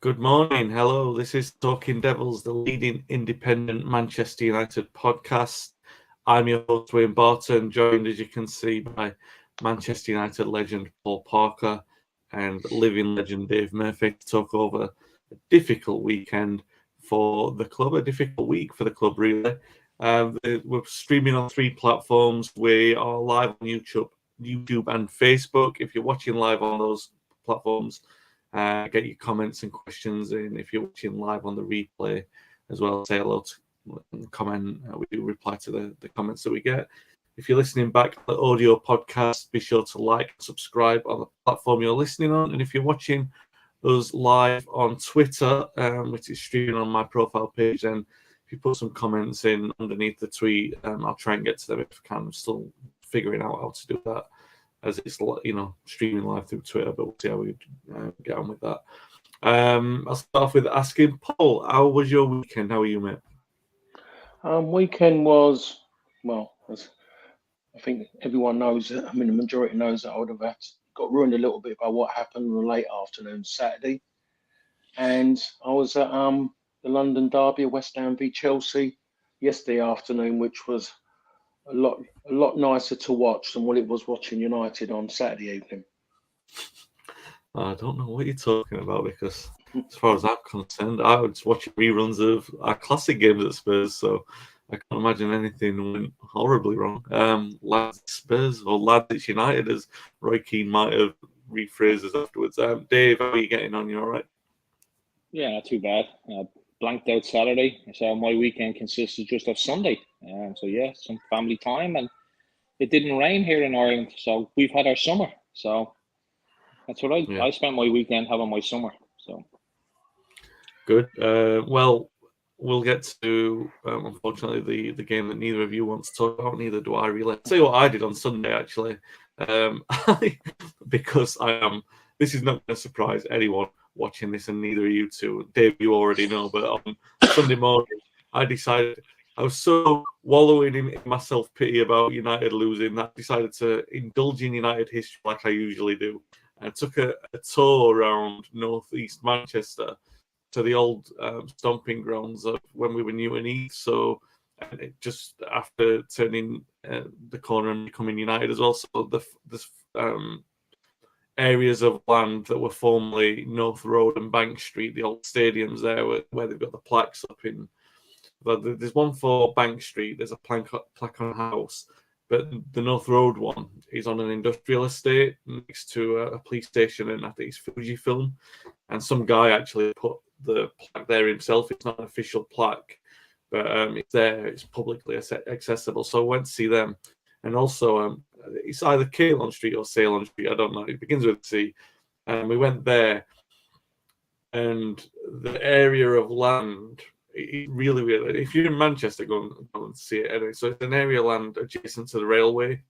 Good morning. Hello. This is Talking Devils, the leading independent Manchester United podcast. I'm your host, Wayne Barton, joined, as you can see, by Manchester United legend Paul Parker and living legend Dave Murphy to talk over a difficult weekend for the club, a difficult week for the club, really. We're streaming on 3 platforms. We are live on YouTube and Facebook. If you're watching live on those platforms, get your comments and questions in. If you're watching live on the replay as well, say hello to comment. We do reply to the comments that we get. If you're listening back to the audio podcast, be sure to like and subscribe on the platform you're listening on. And if you're watching us live on Twitter, which is streaming on my profile page, then if you put some comments in underneath the tweet, I'll try and get to them if I can. I'm still figuring out how to do that, as it's, streaming live through Twitter, but we'll see how we get on with that. I'll start off with asking Paul, how was your weekend? How are you, mate? Weekend was, well, as I think everyone knows, the majority knows that I would have got ruined a little bit by what happened in the late afternoon Saturday. And I was at the London derby, West Ham v Chelsea, yesterday afternoon, which was a lot nicer to watch than what it was watching United on Saturday evening. I don't know what you're talking about, because as far as I'm concerned, I was watching reruns of our classic games at Spurs, so I can't imagine anything went horribly wrong. Lads Spurs, or lads it's United, as Roy Keane might have rephrased us afterwards. Dave, how are you getting on? You all right? Yeah, not too bad. Blanked out Saturday, so my weekend consisted just of Sunday. So yeah, some family time, and it didn't rain here in Ireland, so we've had our summer. So that's what I spent my weekend having my summer. So good. Well, we'll get to unfortunately the game that neither of you wants to talk about. Neither do I, really. I'll tell you what I did on Sunday, actually, because I am. This is not going to surprise anyone watching this, and neither of you two. Dave, you already know, but on Sunday morning, I decided I was so wallowing in my self-pity about United losing that I decided to indulge in United history like I usually do. I took a tour around northeast Manchester to the old stomping grounds of when we were new and East. So just after turning the corner and becoming United as well. So the areas of land that were formerly North Road and Bank Street, the old stadiums there where they've got the plaques up in. There's one for Bank Street, there's a plaque on a house, but the North Road one is on an industrial estate next to a police station, and I think it's Fujifilm. And some guy actually put the plaque there himself. It's not an official plaque, but it's there, it's publicly accessible. So I went to see them. And also, it's either Ceylon Street or Ceylon Street, I don't know. It begins with C. And we went there, and the area of land, it really weird. If you're in Manchester, go and see it anyway. So it's an area of land adjacent to the railway,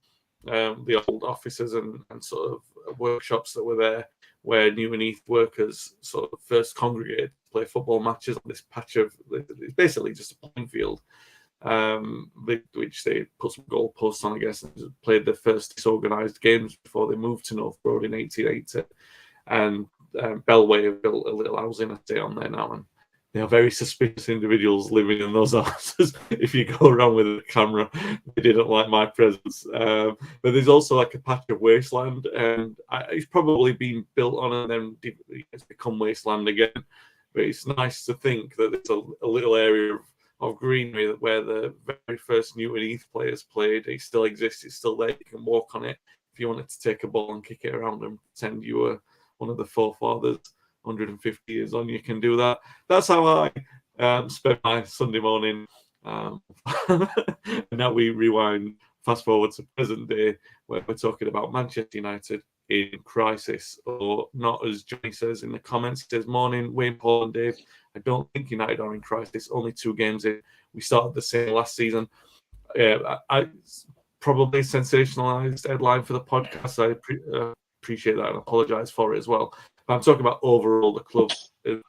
the old offices and sort of workshops that were there, where New and Heath workers sort of first congregated to play football matches on this patch of, it's basically just a playing field. Which they put some goalposts on, I guess, and played their first disorganised games before they moved to North Road in 1880. And Bellway built a little housing estate on there now, and they are very suspicious individuals living in those houses. If you go around with a camera, they didn't like my presence. But there's also like a patch of wasteland, and it's probably been built on and then it's become wasteland again. But it's nice to think that there's a little area of greenery where the very first Newton Heath players played. It still exists. It's still there. You can walk on it if you wanted to take a ball and kick it around and pretend you were one of the forefathers 150 years on. You can do that. That's how I spent my Sunday morning. And now we rewind, fast forward to present day, where we're talking about Manchester United in crisis, or not, as Johnny says in the comments. He says, morning, Wayne, Paul and Dave. I don't think United are in crisis. Only 2 games in. We started the same last season. I probably sensationalized headline for the podcast. I appreciate that and apologize for it as well. But I'm talking about overall the club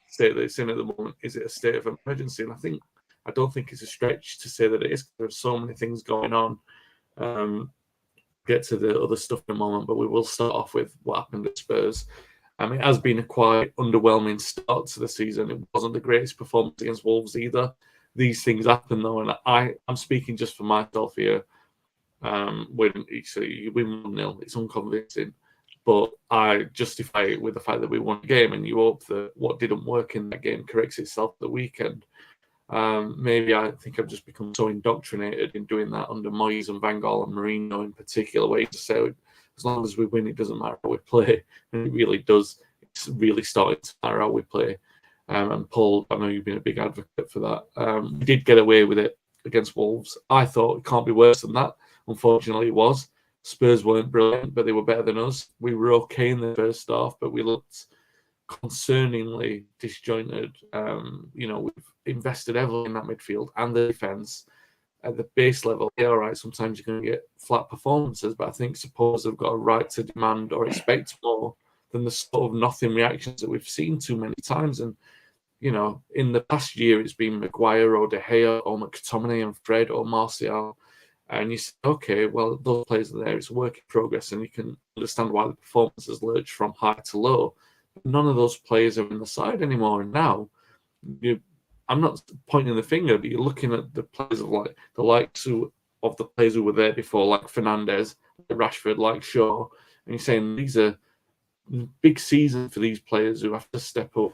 state that it's in at the moment. Is it a state of emergency? And I don't think it's a stretch to say that it is. There's so many things going on. Get to the other stuff in a moment, but we will start off with what happened at Spurs. It has been a quite underwhelming start to the season. It wasn't the greatest performance against Wolves either. These things happen though, and I'm speaking just for myself here. When you win 1-0, it's unconvincing, but I justify it with the fact that we won a game, and you hope that what didn't work in that game corrects itself the weekend. Maybe I think I've just become so indoctrinated in doing that under Moyes and Van Gaal and Mourinho in particular, where you just say, as long as we win, it doesn't matter how we play. And it really does. It's really starting to matter how we play. And Paul, I know you've been a big advocate for that. We did get away with it against Wolves. I thought it can't be worse than that. Unfortunately, it was. Spurs weren't brilliant, but they were better than us. We were okay in the first half, but we looked concerningly disjointed. We've invested heavily in that midfield and the defence. At the base level, yeah, all right, sometimes you're going to get flat performances, but I think Spurs have got a right to demand or expect more than the sort of nothing reactions that we've seen too many times. And, in the past year, it's been Maguire or De Gea or McTominay and Fred or Martial. And you say, okay, well, those players are there. It's a work in progress, and you can understand why the performance has lurched from high to low. But none of those players are in the side anymore. And now, I'm not pointing the finger, but you're looking at the players of the likes of the players who were there before, like Fernandes, like Rashford, like Shaw, and you're saying these are big seasons for these players who have to step up.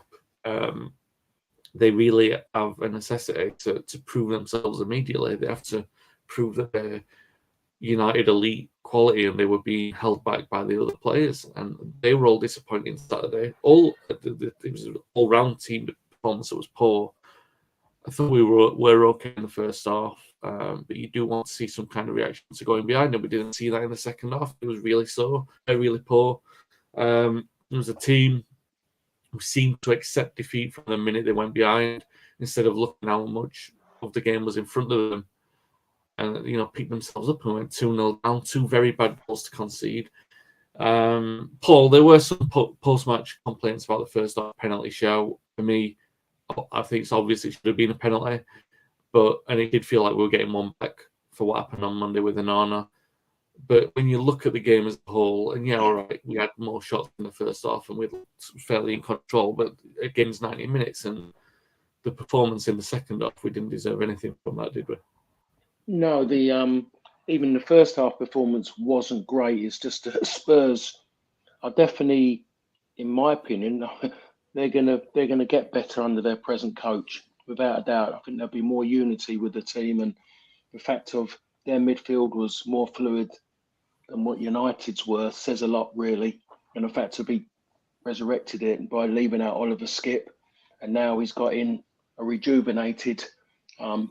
They really have a necessity to prove themselves immediately. They have to prove that they're United elite quality, and they were being held back by the other players, and they were all disappointing Saturday. It was an all-round team performance that was poor. I thought we were okay in the first half, but you do want to see some kind of reaction to going behind, and we didn't see that in the second half. It was really poor. It was a team who seemed to accept defeat from the minute they went behind, instead of looking how much of the game was in front of them, and picked themselves up and went 2-0 down. Two very bad goals to concede. Paul, there were some post-match complaints about the first half penalty show. For me, I think it's obvious it should have been a penalty, and it did feel like we were getting one back for what happened on Monday with Onana. But when you look at the game as a whole, and yeah, all right, we had more shots in the first half and we looked fairly in control, but against 90 minutes and the performance in the second half, we didn't deserve anything from that, did we? No, even the first half performance wasn't great. It's just that Spurs are definitely, in my opinion, they're gonna get better under their present coach, without a doubt. I think there'll be more unity with the team, and the fact of their midfield was more fluid than what United's were says a lot, really. And the fact to be resurrected it by leaving out Oliver Skip, and now he's got in a rejuvenated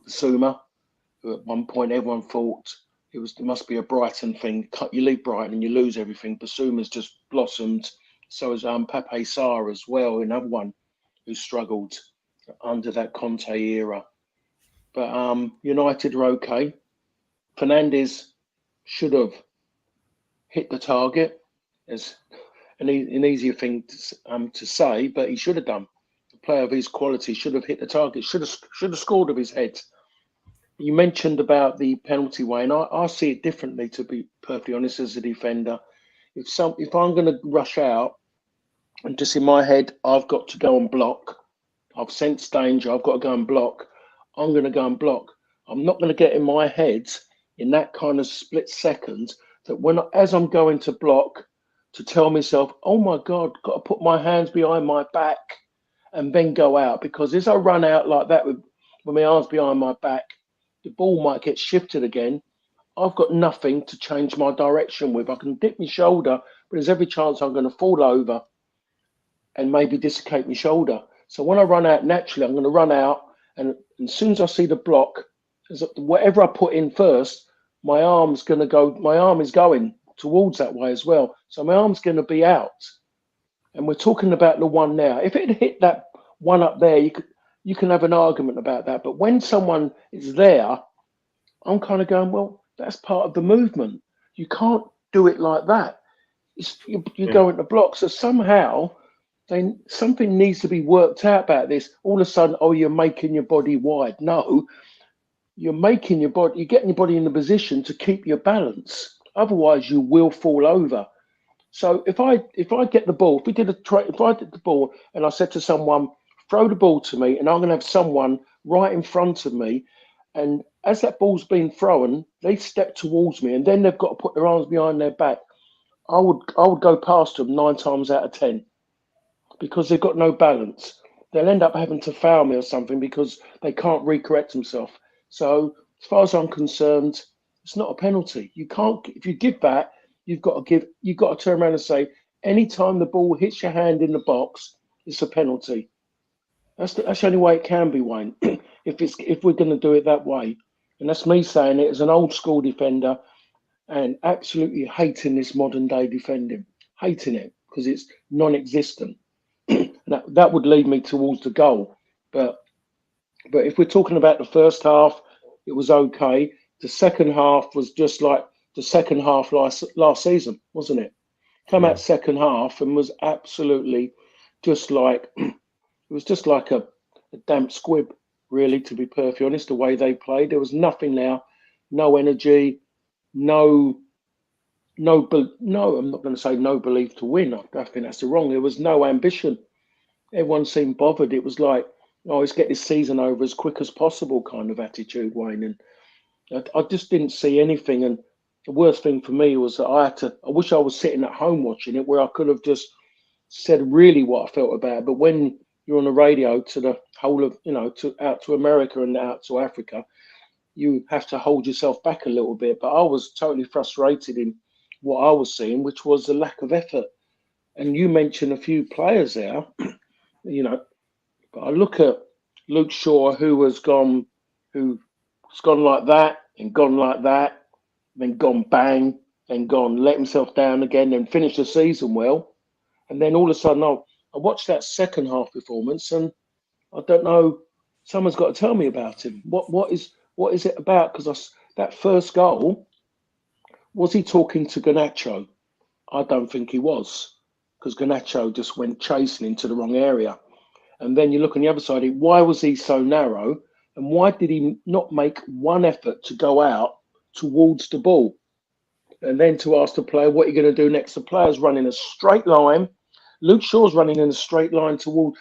Suma, who at one point everyone thought it must be a Brighton thing. You leave Brighton and you lose everything. Basuma's just blossomed. So has Pape Sarr as well, another one who struggled under that Conte era. But United are okay. Fernandes should have hit the target. It's an easier thing to say, but he should have done. A player of his quality should have hit the target. Should have scored with his head. You mentioned about the penalty, Wayne. I see it differently, to be perfectly honest, as a defender. If I'm going to rush out, and just in my head, I've got to go and block. I've sensed danger. I've got to go and block. I'm going to go and block. I'm not going to get in my head in that kind of split second that as I'm going to block, to tell myself, oh my God, got to put my hands behind my back and then go out. Because as I run out like that with my arms behind my back, the ball might get shifted again. I've got nothing to change my direction with. I can dip my shoulder, but there's every chance I'm going to fall over and maybe dislocate my shoulder. So when I run out naturally, I'm going to run out, and as soon as I see the block, whatever I put in first, my arm is going towards that way as well. So my arm's going to be out. And we're talking about the one now. If it hit that one up there, you can have an argument about that. But when someone is there, I'm kind of going, well, that's part of the movement. You can't do it like that. You go into block. So somehow something needs to be worked out about this. All of a sudden, you're making your body wide. No, you're getting your body in the position to keep your balance. Otherwise, you will fall over. So if I get the ball, if I did the ball and I said to someone, throw the ball to me, and I'm going to have someone right in front of me, and as that ball's being thrown, they step towards me, and then they've got to put their arms behind their back. I would go past them 9 times out of 10 because they've got no balance. They'll end up having to foul me or something because they can't recorrect themselves. So as far as I'm concerned, it's not a penalty. You can't. If you give that, you've got to turn around and say, anytime the ball hits your hand in the box, it's a penalty. That's the only way it can be, Wayne. if we're going to do it that way, and that's me saying it as an old school defender, and absolutely hating this modern day defending, hating it because it's non-existent. that would lead me towards the goal, but if we're talking about the first half, it was okay. The second half was just like the second half last season, wasn't it? Come out second half and was absolutely just like it was just like a damp squib, really, to be perfectly honest. The way they played, there was nothing there, no energy, no. I'm not going to say no belief to win. I think that's the wrong. There was no ambition. Everyone seemed bothered. It was like, oh, let's get this season over as quick as possible kind of attitude, Wayne. And I just didn't see anything. And the worst thing for me was that I wish I was sitting at home watching it where I could have just said really what I felt about it. But when you're on the radio to the whole of, out to America and out to Africa, you have to hold yourself back a little bit. But I was totally frustrated in what I was seeing, which was the lack of effort. And you mentioned a few players there, but I look at Luke Shaw, who's gone like that and gone like that, then gone bang, then gone, let himself down again, and finished the season well. And then all of a sudden, I watched that second half performance, and I don't know. Someone's got to tell me about him. What is it about? Because that first goal, was he talking to Garnacho? I don't think he was, because Garnacho just went chasing into the wrong area. And then you look on the other side, why was he so narrow? And why did he not make one effort to go out towards the ball? And then to ask the player, what are you going to do next? The player's running a straight line. Luke Shaw's running in a straight line toward,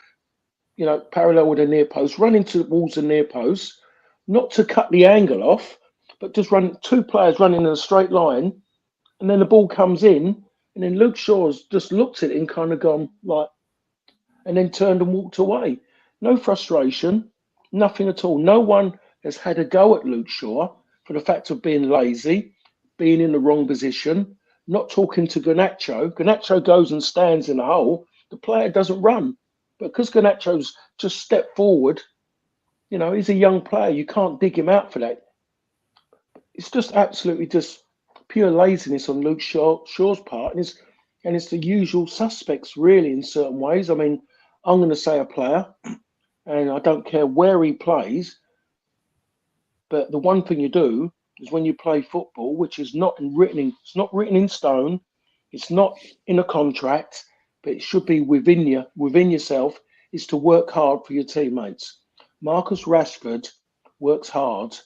parallel with the near post, running towards the near post, not to cut the angle off, but just two players running in a straight line. And then the ball comes in, and then Luke Shaw's just looked at it and kind of gone like, and then turned and walked away. No frustration, nothing at all. No one has had a go at Luke Shaw for the fact of being lazy, being in the wrong position, not talking to Garnacho. Garnacho goes and stands in a hole. The player doesn't run. But because Garnacho's just stepped forward, he's a young player. You can't dig him out for that. It's just absolutely just pure laziness on Luke Shaw's part. And it's the usual suspects, really, in certain ways. I mean, I'm going to say a player, and I don't care where he plays, but the one thing you do is when you play football, which is not written in stone, it's not in a contract, but it should be within yourself, is to work hard for your teammates. Marcus Rashford works hard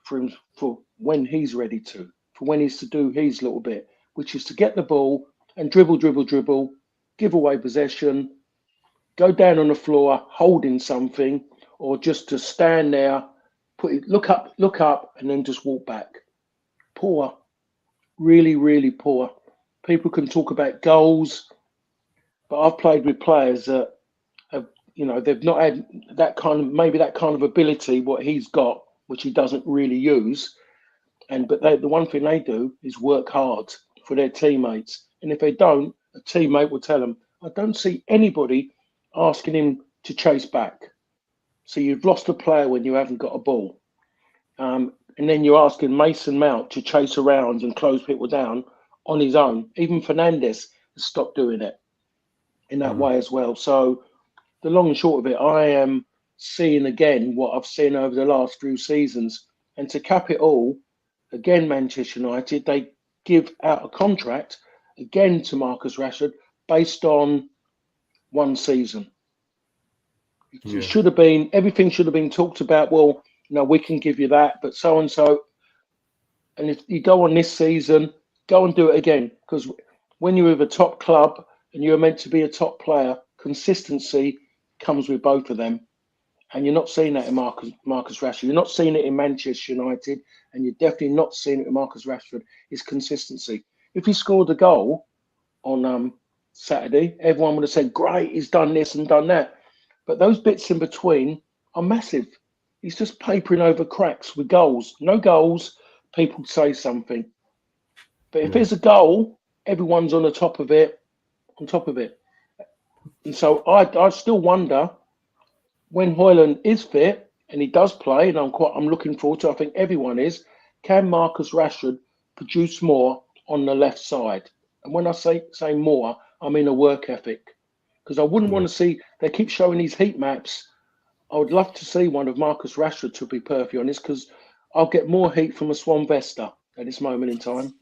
for when he's ready to, for when he's to do his little bit, which is to get the ball and dribble, give away possession, go down on the floor holding something, or just to stand there, look up, and then just walk back. Poor, really, really poor. People can talk about goals, but I've played with players that have, they've not had that kind of ability, what he's got, which he doesn't really use. But the one thing they do is work hard for their teammates. And if they don't, a teammate will tell them. I don't see anybody asking him to chase back. So you've lost a player when you haven't got a ball. And then you're asking Mason Mount to chase around and close people down on his own. Even Fernandes has stopped doing it in that way as well. So the long and short of it, I am seeing again what I've seen over the last few seasons. And to cap it all, again, Manchester United, they give out a contract again to Marcus Rashford based on one season. It should have been, everything should have been talked about. Well, we can give you that, but so and so. And if you go on this season, go and do it again, because when you're with a top club and you're meant to be a top player, consistency comes with both of them. And you're not seeing that in Marcus Rashford. You're not seeing it in Manchester United, and you're definitely not seeing it in Marcus Rashford. It's consistency. If he scored a goal on Saturday, everyone would have said, great, he's done this and done that. But those bits in between are massive. He's just papering over cracks with goals. No goals, people say something. But if there's a goal, everyone's on top of it. And so I still wonder, when Højlund is fit and he does play, and I'm looking forward to, I think everyone is, can Marcus Rashford produce more on the left side? And when I say more, I mean a work ethic. Because I wouldn't want to see, they keep showing these heat maps. I would love to see one of Marcus Rashford, to be perfectly honest, because I'll get more heat from a Swan Vesta at this moment in time.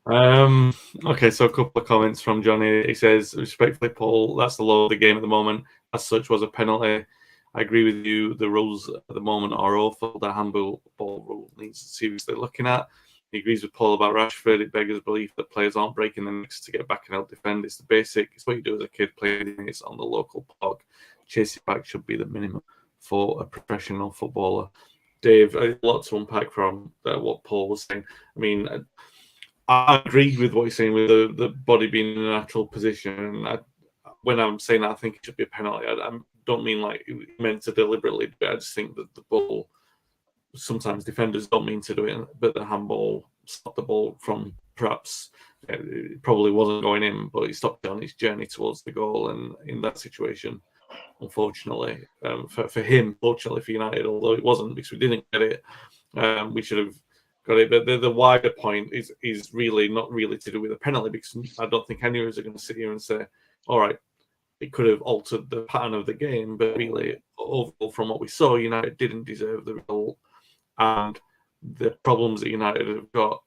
Okay, so a couple of comments from Johnny. He says, respectfully, Paul, that's the law of the game at the moment. As such, was a penalty. I agree with you. The rules at the moment are awful. The handball rule needs seriously looking at. He agrees with Paul about Rashford. It beggars belief that players aren't breaking the necks to get back and help defend. It's the basic. It's what you do as a kid playing minutes on the local park. Chasing back should be the minimum for a professional footballer. Dave, a lot to unpack from what Paul was saying. I mean, I agree with what you're saying with the body being in a natural position. When I'm saying that, I think it should be a penalty. I don't mean like meant to deliberately do it. I just think that the ball, sometimes defenders don't mean to do it, but the handball stopped the ball from perhaps, it probably wasn't going in, but it stopped it on its journey towards the goal. And in that situation, unfortunately, for him, fortunately for United, although it wasn't because we didn't get it, we should have got it. But the wider point is really not really to do with a penalty, because I don't think any of us are going to sit here and say, all right, it could have altered the pattern of the game, but really, overall, from what we saw, United didn't deserve the result, and the problems that United have got,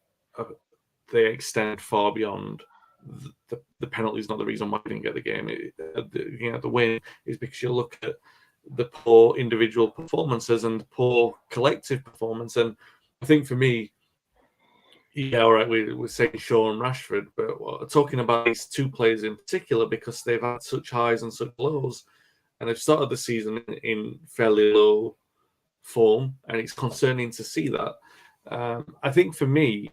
they extend far beyond the penalty. Is not the reason why we didn't get the game. The win is because you look at the poor individual performances and the poor collective performance. And I think for me, yeah, all right, we're saying Shaw and Rashford, but talking about these two players in particular, because they've had such highs and such lows, and they've started the season in fairly low form, and it's concerning to see that. I think for me,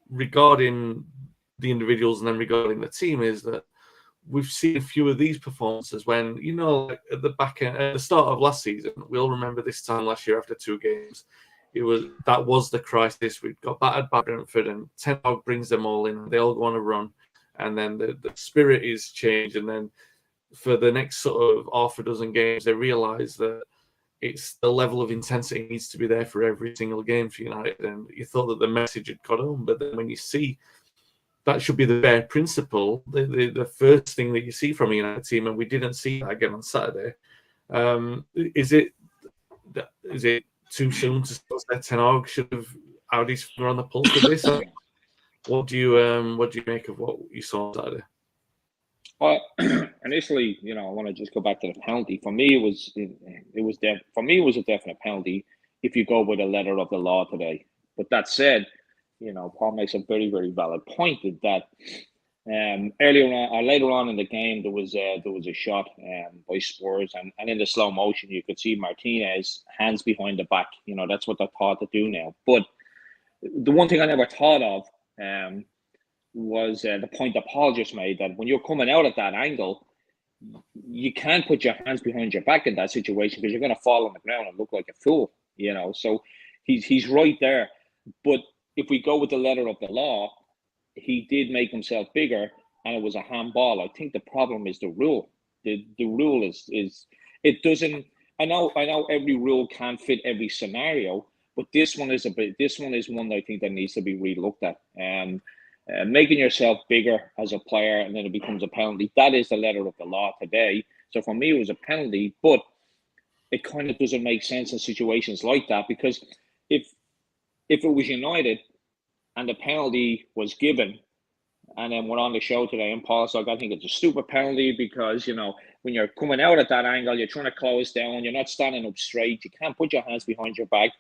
regarding the individuals and then regarding the team, is that we've seen a few of these performances when, like at the back end, at the start of last season, we'll remember this time last year after 2 games, that was the crisis. We got battered by Brentford, and Ten Hag brings them all in, and they all go on a run, and then the spirit is changed, and then for the next sort of half a dozen games, they realise that it's the level of intensity needs to be there for every single game for United, and you thought that the message had got home, but then when you see that should be the bare principle, the first thing that you see from a United team, and we didn't see that again on Saturday. Is it too soon to say Ten Hag should have had his finger on the pulse of this? What do you make of what you saw on Saturday? Well, initially, I want to just go back to the penalty. For me, it was a definite penalty if you go by the letter of the law today. But that said, Paul makes a very, very valid point that earlier on or later on in the game there was a shot by Spurs, and in the slow motion you could see Martinez hands behind the back. That's what they're taught to do now. But the one thing I never thought of was the point that Paul just made, that when you're coming out at that angle, you can't put your hands behind your back in that situation because you're going to fall on the ground and look like a fool. So he's right there. But if we go with the letter of the law, he did make himself bigger, and it was a handball. I think the problem is the rule. The rule is it doesn't. I know every rule can't fit every scenario, but this one is one I think that needs to be relooked at. Making yourself bigger as a player and then it becomes a penalty. That is the letter of the law today. So for me, it was a penalty, but it kind of doesn't make sense in situations like that, because if it was United and the penalty was given, and then we're on the show today, and Paul said, I think it's a stupid penalty because, when you're coming out at that angle, you're trying to close down, you're not standing up straight, you can't put your hands behind your back.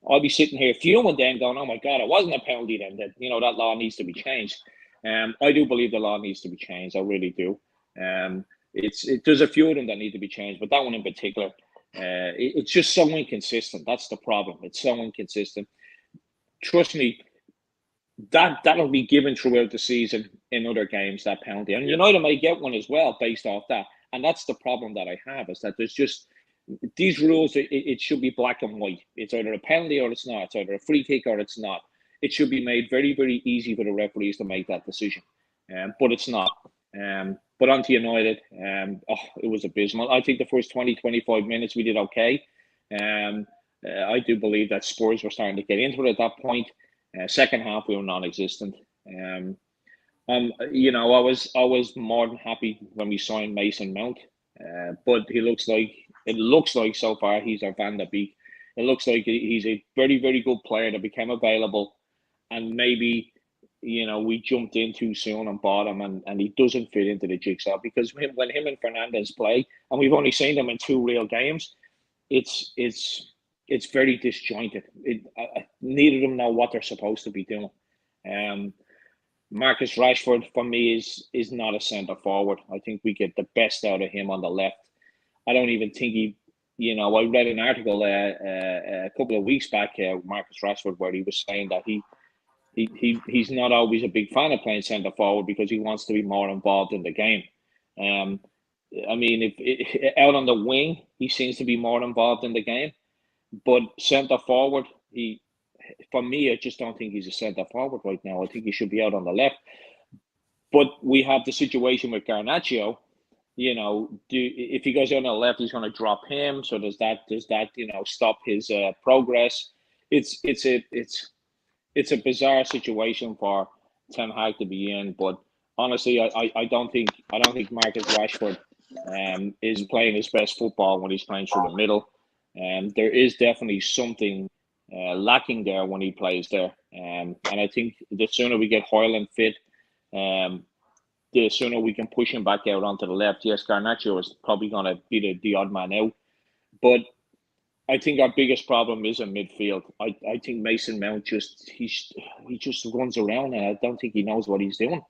I'll be sitting here fuming then going, oh my God, it wasn't a penalty then, that, that law needs to be changed. I do believe the law needs to be changed. I really do. There's a few of them that need to be changed, but that one in particular, it's just so inconsistent. That's the problem. It's so inconsistent. Trust me, that'll be given throughout the season in other games, that penalty. And United may get one as well based off that. And that's the problem that I have, is that there's just these rules, it should be black and white. It's either a penalty or it's not. It's either a free kick or it's not. It should be made very, very easy for the referees to make that decision. But it's not. But on to United, it was abysmal. I think the first 20, 25 minutes we did okay. I do believe that Spurs were starting to get into it at that point. Second half, we were non-existent. I was more than happy when we signed Mason Mount, but it looks like so far he's our Van der Beek. It looks like he's a very, very good player that became available, and maybe we jumped in too soon and bought him, and he doesn't fit into the jigsaw, because when him and Fernandes play, and we've only seen them in 2 real games, it's very disjointed. Neither of them know what they're supposed to be doing. Marcus Rashford, for me, is not a centre forward. I think we get the best out of him on the left. I don't even think I read an article a couple of weeks back, Marcus Rashford, where he was saying that he's not always a big fan of playing centre forward because he wants to be more involved in the game. If out on the wing, he seems to be more involved in the game. But centre forward, for me, I just don't think he's a centre forward right now. I think he should be out on the left. But we have the situation with Garnacho. If he goes out on the left, he's going to drop him. So does that stop his progress? It's a bizarre situation for Ten Hag to be in. But honestly, I don't think Marcus Rashford is playing his best football when he's playing through the middle. There is definitely something lacking there when he plays there. And I think the sooner we get Højlund fit, the sooner we can push him back out onto the left. Yes, Garnacho is probably going to be the odd man out. But I think our biggest problem is in midfield. I think Mason Mount he just runs around, and I don't think he knows what he's doing.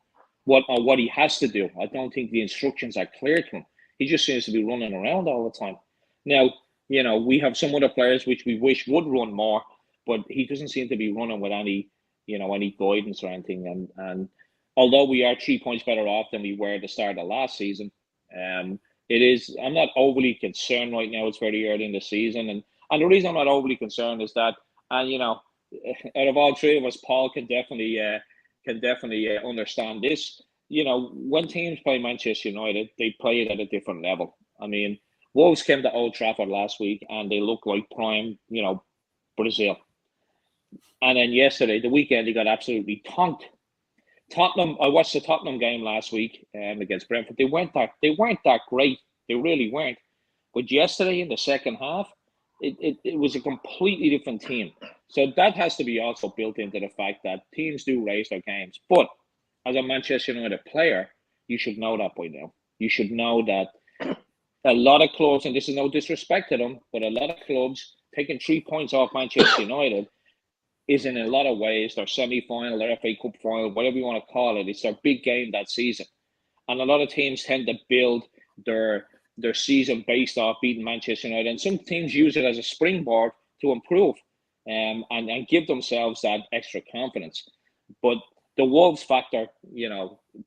What he has to do. I don't think the instructions are clear to him. He just seems to be running around all the time. Now, we have some other players which we wish would run more, but he doesn't seem to be running with any guidance or anything. And although we are 3 points better off than we were at the start of last season, I'm not overly concerned right now. It's very early in the season. And the reason I'm not overly concerned is that, out of all 3 of us, Paul can definitely understand this. When teams play Manchester United, they play it at a different level. I mean, Wolves came to Old Trafford last week and they look like prime, Brazil. And then yesterday, the weekend, they got absolutely tonked. Tottenham, I watched the Tottenham game last week against Brentford. They weren't that great. They really weren't. But yesterday in the second half, it was a completely different team. So that has to be also built into the fact that teams do raise their games. But as a Manchester United player, you should know that by now. You should know that a lot of clubs, and this is no disrespect to them, but a lot of clubs taking 3 points off Manchester United is in a lot of ways their semi-final, their FA Cup final, whatever you want to call it. It's their big game that season. And a lot of teams tend to build their season based off beating Manchester United. And some teams use it as a springboard to improve and give themselves that extra confidence. But the Wolves factor,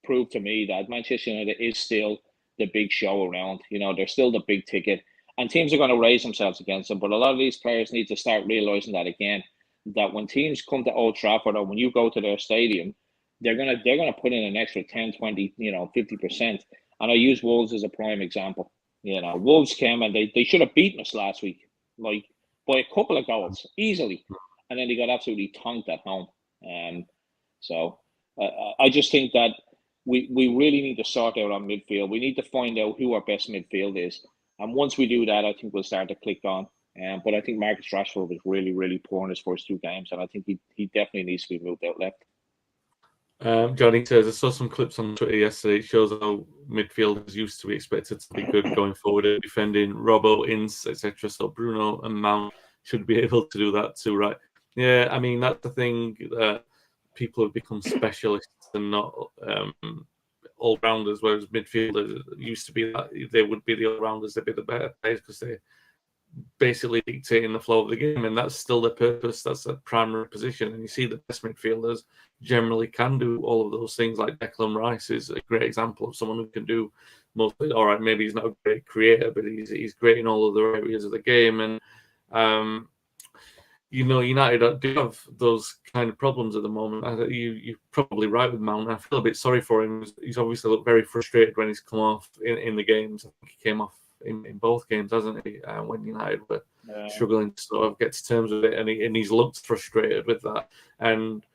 proved to me that Manchester United is still the big show around. They're still the big ticket. And teams are going to raise themselves against them. But a lot of these players need to start realising that again, that when teams come to Old Trafford or when you go to their stadium, they're gonna put in an extra 10, 20, 50%. And I use Wolves as a prime example. Wolves came and they should have beaten us last week, like by a couple of goals, easily. And then they got absolutely tonked at home. So I just think that we really need to sort out our midfield. We need to find out who our best midfield is. And once we do that, I think we'll start to click on. But I think Marcus Rashford was really, really poor in his first 2 games, and I think he definitely needs to be moved out left. Johnny says, I saw some clips on Twitter yesterday. It shows how midfielders used to be expected to be good going forward at defending. Robbo, Ince, etc. So Bruno and Mount should be able to do that too, right? Yeah, I mean, that's the thing. People have become specialists and not all rounders. Whereas midfielders used to be that they would be the all rounders, they'd be the better players because they basically dictating the flow of the game, and that's still their purpose. That's their primary position. And you see the best midfielders generally can do all of those things. Like Declan Rice is a great example of someone who can do mostly. All right, maybe he's not a great creator, but he's great in all other areas of the game. And United do have those kind of problems at the moment. You're probably right with Mount. I feel a bit sorry for him. He's obviously looked very frustrated when he's come off in the games. I think he came off in both games, hasn't he? When United were struggling to sort of get to terms with it, and he's looked frustrated with that. And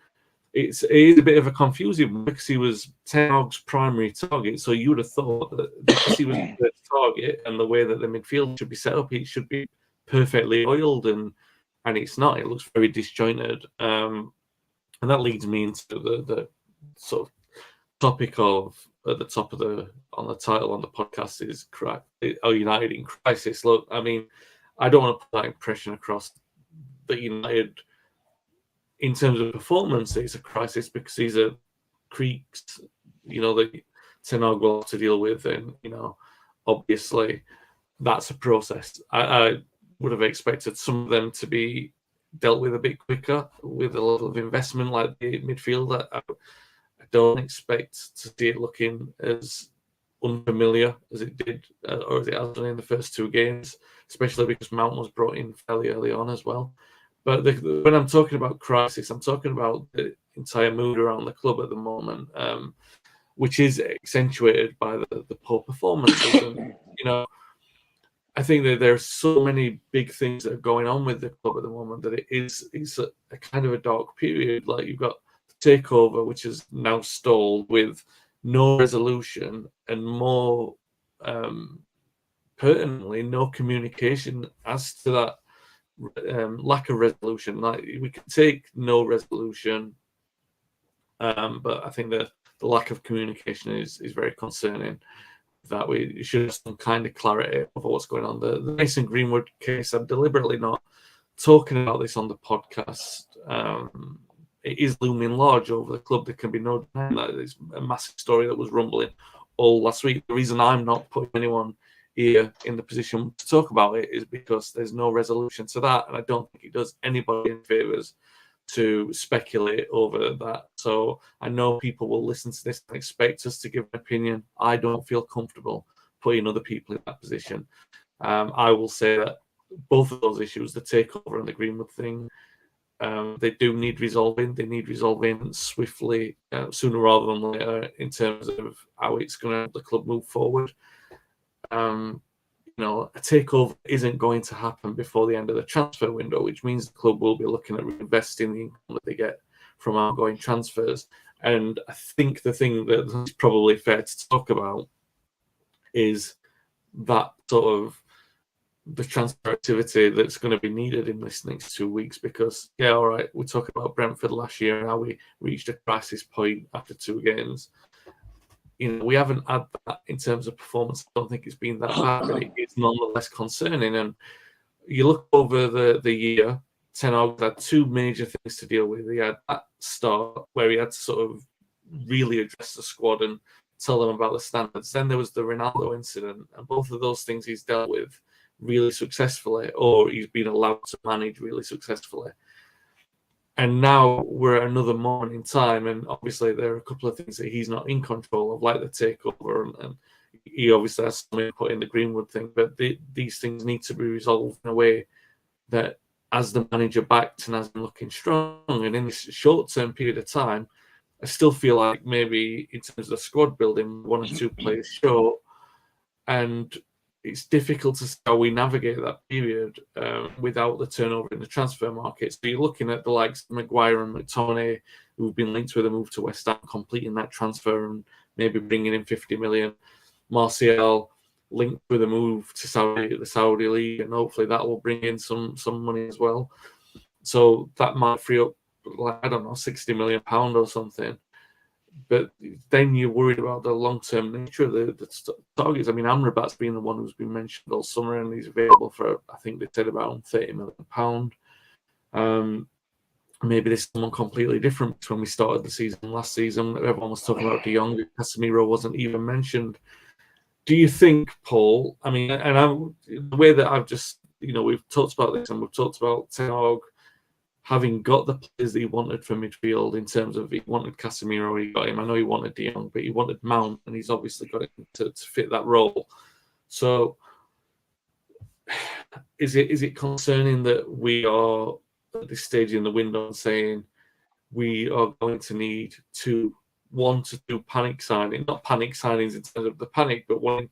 it is a bit of a confusing one because he was Ten Hag's primary target. So you would have thought that because he was the target and the way that the midfield should be set up, it should be perfectly oiled, and it's not. It looks very disjointed, and that leads me into the sort of topic of at the top of on the title on the podcast is United in crisis. Look, I mean, I don't want to put that impression across that United, in terms of performance, it's a crisis because these are creaks, that Ten Hag will have to deal with, and obviously that's a process. I would have expected some of them to be dealt with a bit quicker with a lot of investment, like the midfield. I don't expect to see it looking as unfamiliar as it did, or as it has done in the first two games, especially because Mount was brought in fairly early on as well. But when I'm talking about crisis, I'm talking about the entire mood around the club at the moment, which is accentuated by the poor performances. And, I think that there are so many big things that are going on with the club at the moment that it's a kind of a dark period. Like you've got the takeover, which is now stalled with no resolution and more pertinently, no communication as to that lack of resolution. Like we can take no resolution, but I think that the lack of communication is very concerning. That we should have some kind of clarity over what's going on. The Mason Greenwood case, I'm deliberately not talking about this on the podcast. It is looming large over the club. There can be no denying that. It's a massive story that was rumbling all last week. The reason I'm not putting anyone here in the position to talk about it is because there's no resolution to that, and I don't think it does anybody in favours to speculate over that. So I know people will listen to this and expect us to give an opinion. I don't feel comfortable putting other people in that position. I will say that both of those issues, the takeover and the Greenwood thing, they do need resolving. They need resolving swiftly, sooner rather than later, in terms of how it's going to help the club move forward. A takeover isn't going to happen before the end of the transfer window, which means the club will be looking at reinvesting the income that they get from ongoing transfers. And I think the thing that is probably fair to talk about is that sort of the transfer activity that's going to be needed in this next 2 weeks, because, yeah, all right, we're talking about Brentford last year and how we reached a crisis point after 2 games. We haven't had that in terms of performance. I don't think it's been that bad, but it's nonetheless concerning. And you look over the year, Ten Hag had 2 major things to deal with. He had that start where he had to sort of really address the squad and tell them about the standards. Then there was the Ronaldo incident, and both of those things he's dealt with really successfully, or he's been allowed to manage really successfully. And now we're at another moment in time, and obviously there are a couple of things that he's not in control of, like the takeover, and he obviously has some input in the Greenwood thing, but these things need to be resolved in a way that, as the manager backed and has been looking strong, and in this short-term period of time, I still feel like maybe in terms of the squad building, 1 or 2 players short, and it's difficult to see how we navigate that period without the turnover in the transfer market. So you're looking at the likes of Maguire and McTominay, who've been linked with a move to West Ham, completing that transfer and maybe bringing in 50 million. Martial linked with a move to the Saudi League, and hopefully that will bring in some money as well. So that might free up, £60 million or something. But then you're worried about the long-term nature of the targets. I mean, Amrabat's been the one who's been mentioned all summer, and he's available for, I think they said, about £30 million. maybe there's someone completely different. When we started the season last season, everyone was talking about De Jong. Casemiro wasn't even mentioned. Do you think, Paul? I mean, the way that I've just, we've talked about this and we've talked about Ten Hag having got the players that he wanted for midfield in terms of he wanted Casemiro, he got him. I know he wanted De Jong, but he wanted Mount, and he's obviously got him to fit that role. So, is it concerning that we are at this stage in the window saying we are going to need to do panic signing, not panic signings in terms of the panic, but one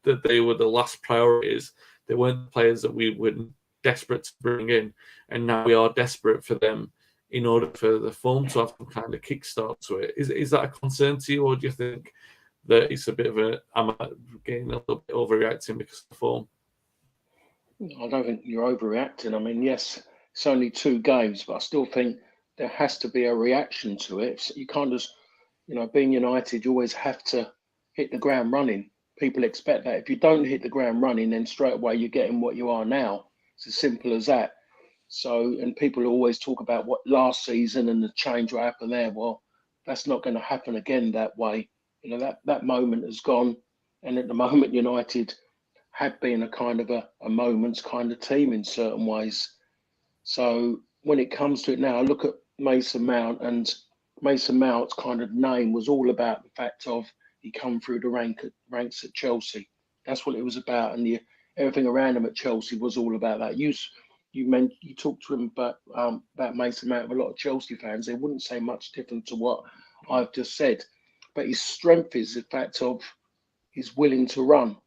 that they were the last priorities. They weren't the players that we were desperate to bring in, and now we are desperate for them in order for the form to have some kind of kickstart to it. Is that a concern to you, or do you think that it's a bit of am I getting a little bit overreacting because of the form? I don't think you're overreacting. I mean, yes, it's only 2 games, but I still think there has to be a reaction to it. So you can't just, being United, you always have to hit the ground running. People expect that. If you don't hit the ground running, then straight away you're getting what you are now. It's as simple as that. So, and people always talk about what last season and the change what happened there. Well, that's not going to happen again that way. That moment has gone. And at the moment, United had been a kind of a moments kind of team in certain ways. So when it comes to it now, I look at Mason Mount, and Mason Mount's kind of name was all about the fact of he come through the ranks at Chelsea. That's what it was about, and everything around him at Chelsea was all about that. You talked to him about Mason Mount with a lot of Chelsea fans. They wouldn't say much different to what I've just said, but his strength is the fact of he's willing to run.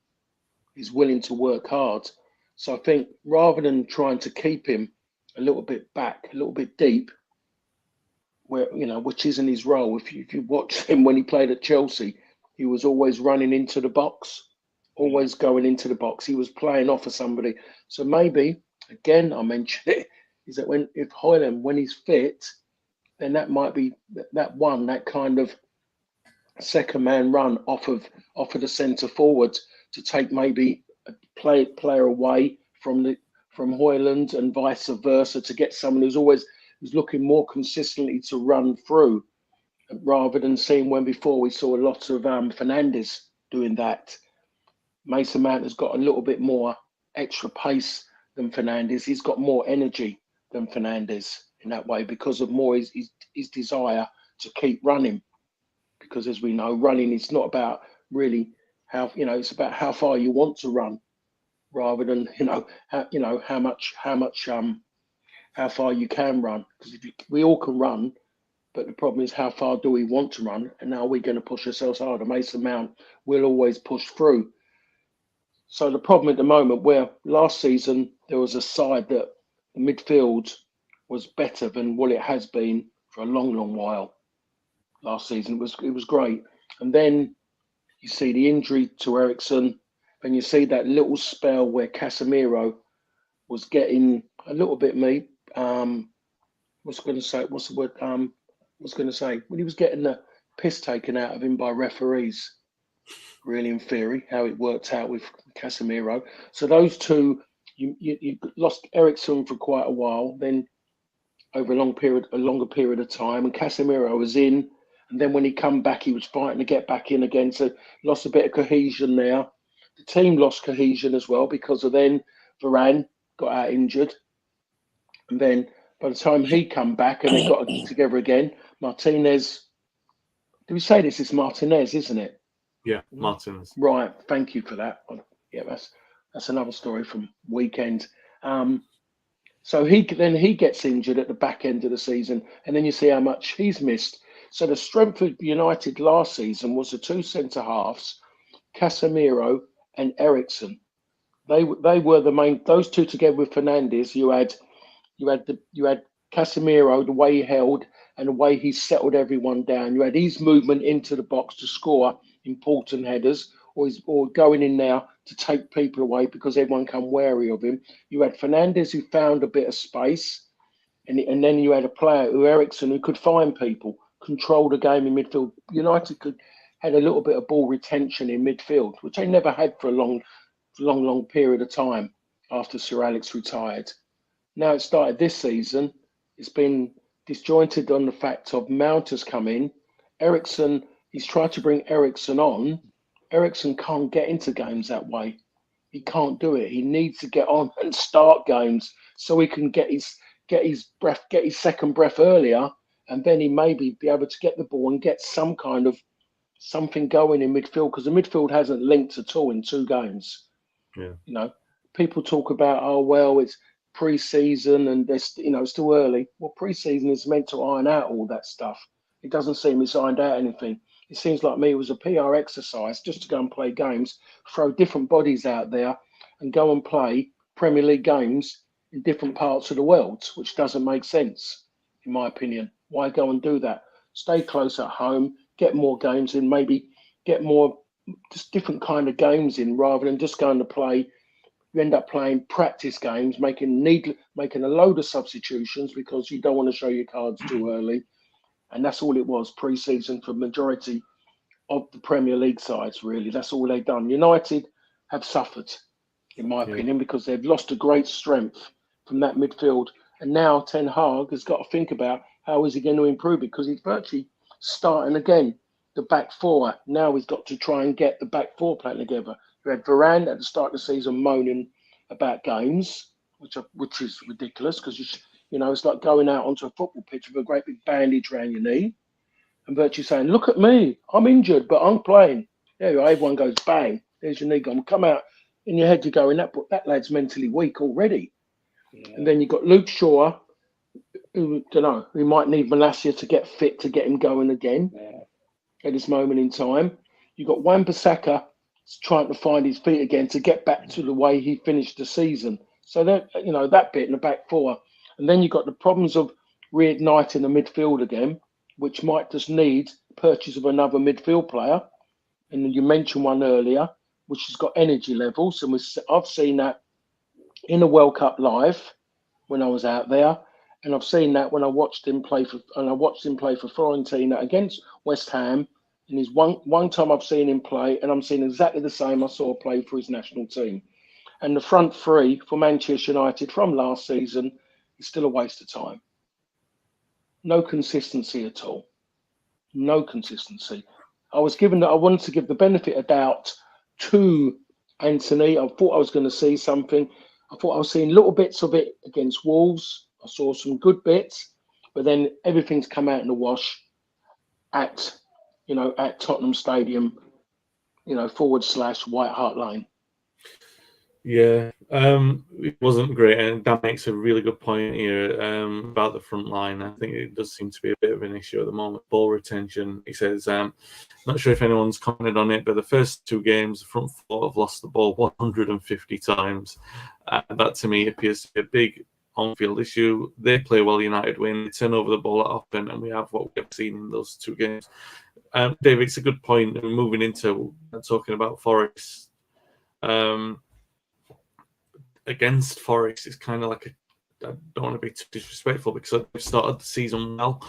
He's willing to work hard. So I think rather than trying to keep him a little bit back, a little bit deep, where which isn't his role. If you watch him when he played at Chelsea, he was always running into the box, always going into the box. He was playing off of somebody. So maybe again, I mentioned it, is that if Højlund, when he's fit, then that might be that kind of second man run off of the centre forward to take maybe a player away from Højlund and vice versa, to get someone who's looking more consistently to run through, rather than seeing when before we saw a lot of Fernandes doing that. Mason Mount has got a little bit more extra pace than Fernandes. He's got more energy than Fernandes in that way because of more his desire to keep running. Because as we know, running is not about really it's about how far you want to run, rather than how far you can run. Because we all can run, but the problem is how far do we want to run, and now we're going to push ourselves harder. Mason Mount will always push through. So the problem at the moment, where last season there was a side that the midfield was better than what it has been for a long, long while. Last season it was great, and then you see the injury to Eriksen, and you see that little spell where Casemiro was getting a little bit when he was getting the piss taken out of him by referees. Really, in theory, how it worked out with Casemiro. So those two, you lost Eriksen for quite a while, then over a longer period of time, and Casemiro was in. And then when he come back, he was fighting to get back in again. So lost a bit of cohesion there. The team lost cohesion as well because of then Varane got out injured. And then by the time he come back and they got together again, Martinez, did we say this? It's Martinez, isn't it? Yeah, Martinez. Right. Thank you for that. Yeah, that's another story from weekend. So he gets injured at the back end of the season, and then you see how much he's missed. So the strength of United last season was the 2 centre halves, Casemiro and Eriksen. They were the main. Those two together with Fernandes. You had Casemiro, the way he held and the way he settled everyone down. You had his movement into the box to score important headers, or going in now to take people away because everyone come wary of him. You had Fernandes, who found a bit of space, and then you had a player, Eriksen, who could find people, control the game in midfield. United had a little bit of ball retention in midfield, which they never had for a long period of time after Sir Alex retired. Now it started this season. It's been disjointed on the fact of Mount has come in. Ericsson, he's tried to bring Ericsson on. Ericsson can't get into games that way. He can't do it. He needs to get on and start games so he can get his breath, get his second breath earlier, and then he maybe be able to get the ball and get some kind of something going in midfield, because the midfield hasn't linked at all in 2 games. Yeah. You know, people talk about, oh well, it's pre-season and there's, you know, still early. Well, pre-season is meant to iron out all that stuff. It doesn't seem it's ironed out anything. It seems like me it was a PR exercise just to go and play games, throw different bodies out there and go and play Premier League games in different parts of the world, which doesn't make sense, in my opinion. Why go and do that? Stay close at home, get more games in, maybe get more just different kind of games in rather than just going to play. You end up playing practice games, making a load of substitutions because you don't want to show your cards too early. And that's all it was pre-season for majority of the Premier League sides, really. That's all they've done. United have suffered, in my opinion, because they've lost a great strength from that midfield. And now Ten Hag has got to think about how is he going to improve it, because he's virtually starting again the back 4. Now he's got to try and get the back 4 playing together. You had Varane at the start of the season moaning about games, which is ridiculous, because you know, it's like going out onto a football pitch with a great big bandage around your knee and virtually saying, look at me, I'm injured, but I'm playing. There you are, everyone goes, bang, there's your knee gone. Come out, in your head you're going, that lad's mentally weak already. Yeah. And then you've got Luke Shaw, who, don't know, we might need Malacia to get fit to get him going again at this moment in time. You've got Wan-Bissaka trying to find his feet again to get back to the way he finished the season. So that, you know, that bit in the back 4. And then you've got the problems of reigniting the midfield again, which might just need purchase of another midfield player. And you mentioned one earlier, which has got energy levels. And I've seen that in a World Cup live when I was out there. And I've seen that when I watched him play for Fiorentina against West Ham. And he's one time I've seen him play, and I'm seeing exactly the same I saw play for his national team. And the front 3 for Manchester United from last season is still a waste of time. No consistency at all. No consistency. I wanted to give the benefit of doubt to Anthony. I thought I was going to see something. I thought I was seeing little bits of it against Wolves. I saw some good bits, but then everything's come out in the wash at Tottenham Stadium, / White Hart Lane. Yeah, it wasn't great, and Dan makes a really good point here about the front line. I think it does seem to be a bit of an issue at the moment. Ball retention, he says, not sure if anyone's commented on it, but the first 2 games, the front 4 have lost the ball 150 times. That to me appears to be a big on-field issue. They play well, United win, they turn over the ball often, and we have what we've seen in those 2 games. David, it's a good point. Moving into talking about Forest. Against Forest, it's kind of like I don't want to be too disrespectful because they started the season well.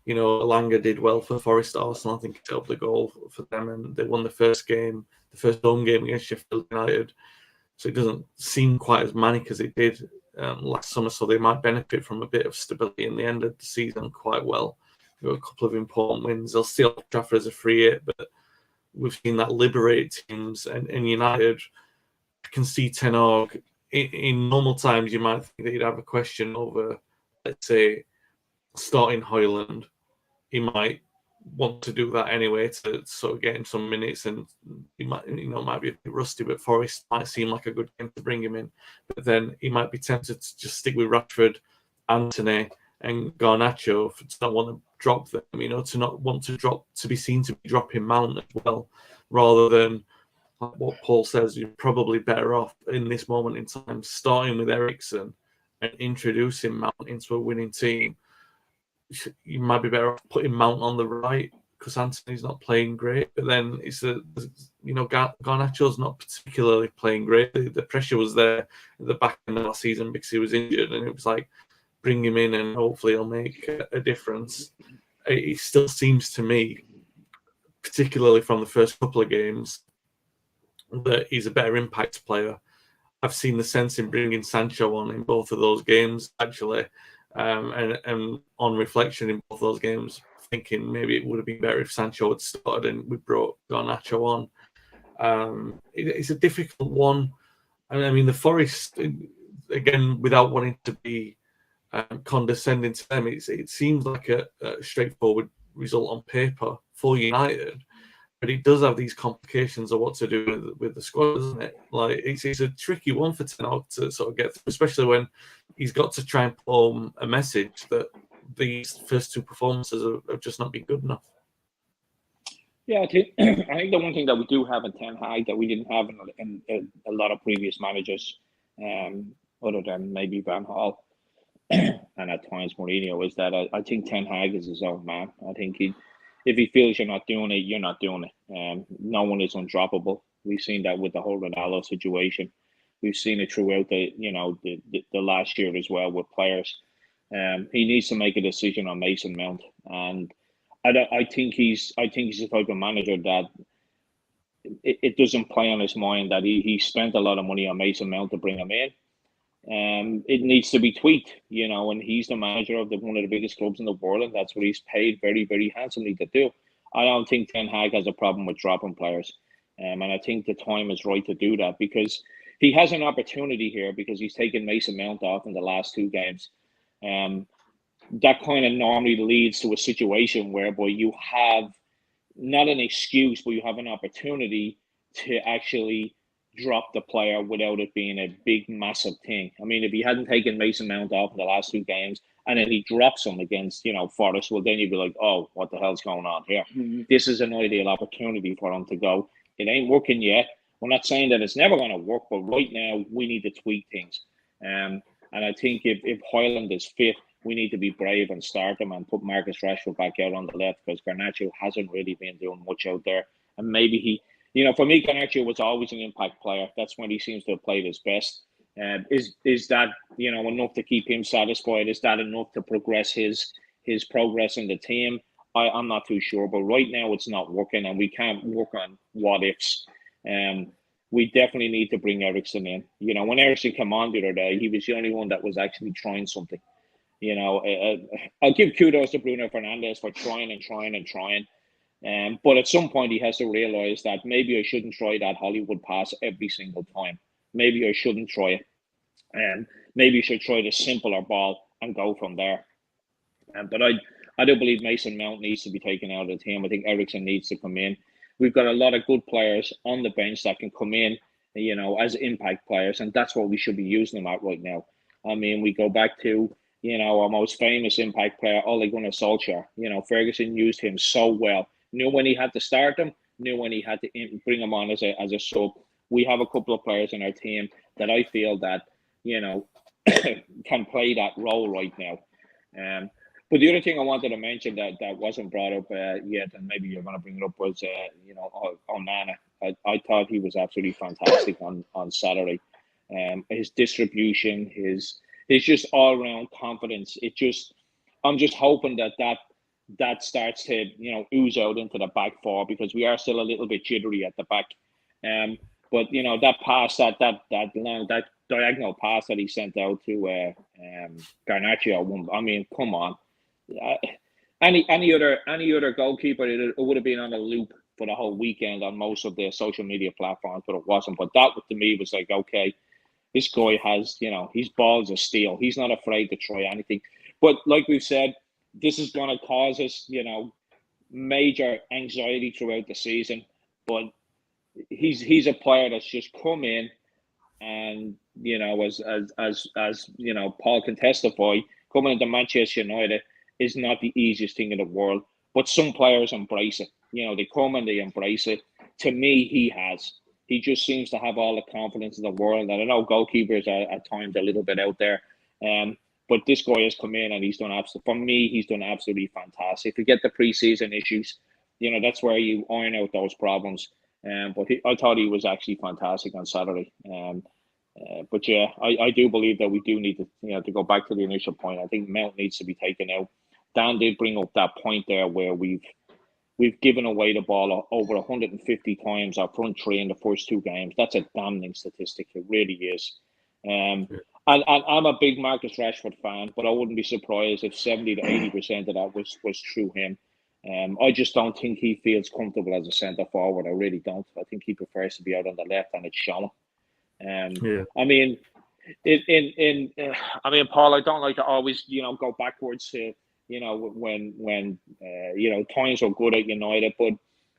You know, Elanga did well for Forest. Arsenal, I think, it helped the goal for them, and they won the first home game against Sheffield United. So it doesn't seem quite as manic as it did last summer. So they might benefit from a bit of stability in the end of the season quite well. There were a couple of important wins. They'll still have Trafford as a free hit, but we've seen that liberate teams. And United, I can see Ten Hag. In normal times, you might think that you'd have a question over, let's say, starting Højlund. He might want to do that anyway to sort of get him some minutes, and he might be a bit rusty, but Forest might seem like a good game to bring him in. But then he might be tempted to just stick with Rashford, Antony, and Garnacho to not want to drop them, to not want to be seen to be dropping Mount as well, rather than what Paul says, you're probably better off in this moment in time starting with Eriksen and introducing Mount into a winning team. You might be better off putting Mount on the right because Antony's not playing great. But then Garnacho's not particularly playing great. The pressure was there at the back end of last season because he was injured, and it was like, bring him in and hopefully he'll make a difference. It still seems to me, particularly from the first couple of games, that he's a better impact player. I've seen the sense in bringing Sancho on in both of those games, actually. And on reflection in both those games, thinking maybe it would have been better if Sancho had started and we brought Garnacho on. It's a difficult one. I mean, the Forest, again, without wanting to be condescending to them, it seems like a straightforward result on paper for United, but it does have these complications of what to do with the squad, doesn't it? Like it's a tricky one for Ten Hag to sort of get through, especially when he's got to try and put home a message that these first two performances have just not been good enough. Yeah, I think the one thing that we do have in Ten Hag that we didn't have in a lot of previous managers, other than maybe Van Gaal and at times Mourinho, is that I think Ten Hag is his own man. I think if he feels you're not doing it, you're not doing it. No one is undroppable. We've seen that with the whole Ronaldo situation. We've seen it throughout the last year as well with players. He needs to make a decision on Mason Mount, and I think he's the type of manager that it doesn't play on his mind that he spent a lot of money on Mason Mount to bring him in. It needs to be tweaked, and he's the manager of one of the biggest clubs in the world, and that's what he's paid very, very handsomely to do. I don't think Ten Hag has a problem with dropping players, and I think the time is right to do that because he has an opportunity here because he's taken Mason Mount off in the last two games. That kind of normally leads to a situation whereby you have not an excuse, but you have an opportunity to actually drop the player without it being a big, massive thing. I mean, if he hadn't taken Mason Mount off in the last two games and then he drops him against, Forest, well, then you'd be like, oh, what the hell's going on here? Mm-hmm. This is an ideal opportunity for him to go. It ain't working yet. We're not saying that it's never going to work, but right now we need to tweak things. And I think if Højlund is fit, we need to be brave and start him and put Marcus Rashford back out on the left because Garnacho hasn't really been doing much out there. And maybe for me, Garnacho was always an impact player. That's when he seems to have played his best. Is that enough to keep him satisfied? Is that enough to progress his progress in the team? I'm not too sure. But right now it's not working, and we can't work on what ifs. We definitely need to bring Eriksen in. When Eriksen came on the other day, he was the only one that was actually trying something. I'll give kudos to Bruno Fernandes for trying. But at some point, he has to realize that maybe I shouldn't try that Hollywood pass every single time. Maybe I shouldn't try it. Maybe you should try the simpler ball and go from there. But I do believe Mason Mount needs to be taken out of the team. I think Eriksen needs to come in. We've got a lot of good players on the bench that can come in, as impact players, and that's what we should be using them at right now. I mean, we go back to our most famous impact player, Ole Gunnar Solskjaer. Ferguson used him so well. Knew when he had to start him, knew when he had to bring him on as a sub. We have a couple of players in our team that I feel that, can play that role right now. But the other thing I wanted to mention that wasn't brought up yet, and maybe you're going to bring it up, was, Onana. I thought he was absolutely fantastic on Saturday. His distribution, his just all-around confidence. I'm just hoping that starts to ooze out into the back four because we are still a little bit jittery at the back. But that pass, that diagonal pass that he sent out to Garnacho. I mean, come on. Any other goalkeeper, it would have been on a loop for the whole weekend on most of the social media platforms, but it wasn't. But that to me was like, okay, this guy has, his balls of steel. He's not afraid to try anything. But like we've said, this is going to cause us, major anxiety throughout the season. But he's a player that's just come in, and as Paul can testify, coming into Manchester United is not the easiest thing in the world. But some players embrace it. They come and they embrace it. To me, he has. He just seems to have all the confidence in the world. And I know goalkeepers are at times a little bit out there. But this guy has come in and he's done absolutely fantastic. If you get the preseason issues, that's where you iron out those problems. But I thought he was actually fantastic on Saturday. But yeah, I do believe that we do need to, to go back to the initial point. I think Mount needs to be taken out. Dan did bring up that point there where we've given away the ball over 150 times, our front three in the first two games. That's a damning statistic. It really is. And I'm a big Marcus Rashford fan, but I wouldn't be surprised if 70 to 80% of that was through him. I just don't think he feels comfortable as a centre forward. I really don't. I think he prefers to be out on the left, and it's shown. I mean, Paul, I don't like to always, go backwards to, when times were good at United. But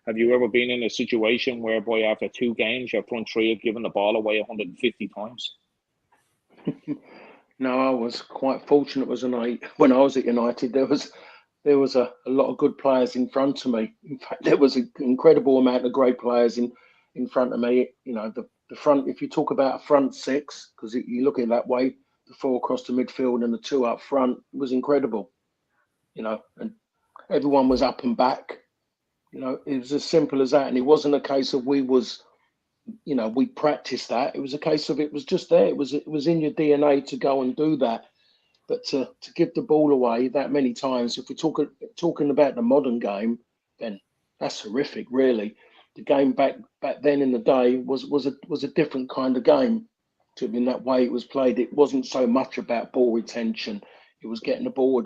have you ever been in a situation whereby after 2 games, your front three have given the ball away 150 times? No, I was quite fortunate. When I was at United, there was a lot of good players in front of me. In fact, there was an incredible amount of great players in front of me. The front, if you talk about a front 6, because you look at it that way, the 4 across the midfield and the 2 up front, it was incredible. And everyone was up and back. It was as simple as that. And it wasn't a case of we practiced that. It was a case of it was just there. It was in your DNA to go and do that. But to give the ball away that many times, if we're talking about the modern game, then that's horrific, really. The game back then in the day was a different kind of game. In that way it was played. It wasn't so much about ball retention. It was getting the ball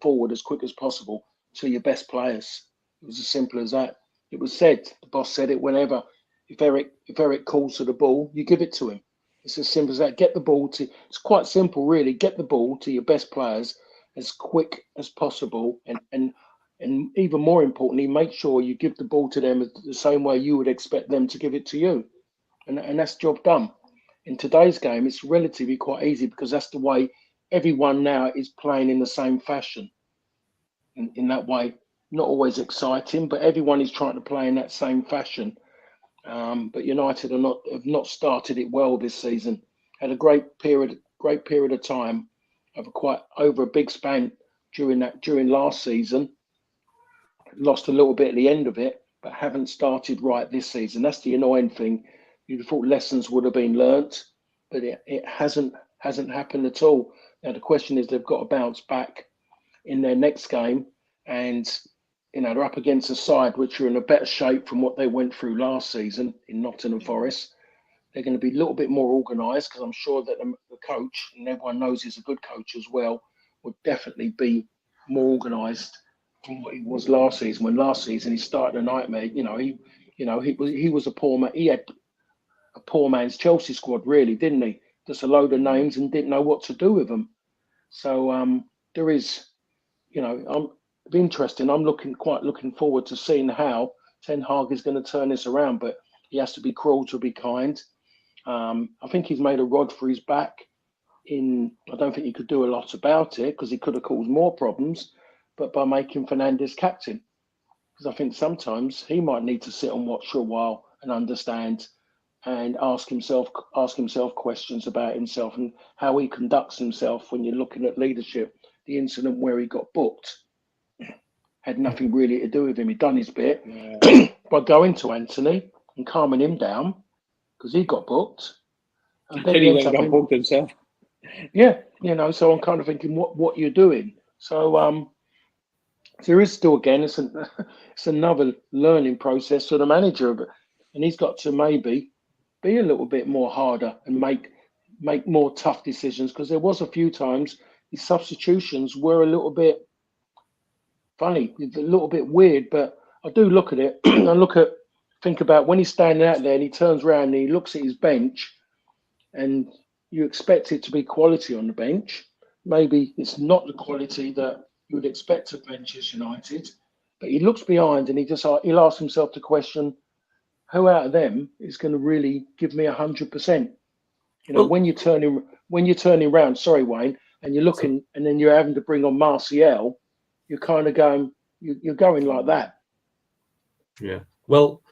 forward as quick as possible to your best players. It was as simple as that. It was said. The boss said it whenever. If Eric calls to the ball, you give it to him. It's as simple as that. It's quite simple, really. Get the ball to your best players as quick as possible. And even more importantly, make sure you give the ball to them the same way you would expect them to give it to you. And that's job done. In today's game, it's relatively quite easy because that's the way everyone now is playing in the same fashion. In that way, not always exciting, but everyone is trying to play in that same fashion. But United have not started it well this season. Had a great period of time over a big span during last season. Lost a little bit at the end of it, but haven't started right this season. That's the annoying thing. You'd have thought lessons would have been learnt, but it hasn't happened at all. Now the question is they've got to bounce back in their next game, and they're up against a side which are in a better shape from what they went through last season in Nottingham Forest. They're going to be a little bit more organised because I'm sure that the coach, and everyone knows he's a good coach as well, would definitely be more organised from what he was last season. When last season he started a nightmare. He was a poor man. He had a poor man's Chelsea squad, really, didn't he? Just a load of names and didn't know what to do with them. So there is, it'll be interesting. I'm looking forward to seeing how Ten Hag is going to turn this around, but he has to be cruel to be kind. I think he's made a rod for his back. I don't think he could do a lot about it because he could have caused more problems, but by making Fernandes captain, because I think sometimes he might need to sit and watch for a while and understand and ask himself questions about himself and how he conducts himself when you're looking at leadership. The incident where he got booked had nothing really to do with him. He'd done his bit by going to Anthony and calming him down because he got booked. And then he got booked himself. Yeah, so I'm kind of thinking what you're doing. So there is still, again, it's another learning process for the manager, and he's got to maybe be a little bit more harder and make more tough decisions, because there was a few times his substitutions were a little bit funny, a little bit weird, but I do look at it and think about when he's standing out there and he turns around and he looks at his bench and you expect it to be quality on the bench. Maybe it's not the quality that you would expect of Manchester United, but he looks behind and he'll ask himself the question, who out of them is going to really give me 100%? When you're turning around, sorry, Wayne, and you're looking and then you're having to bring on Martial, you're kind of going, you're going like that. Yeah. Well,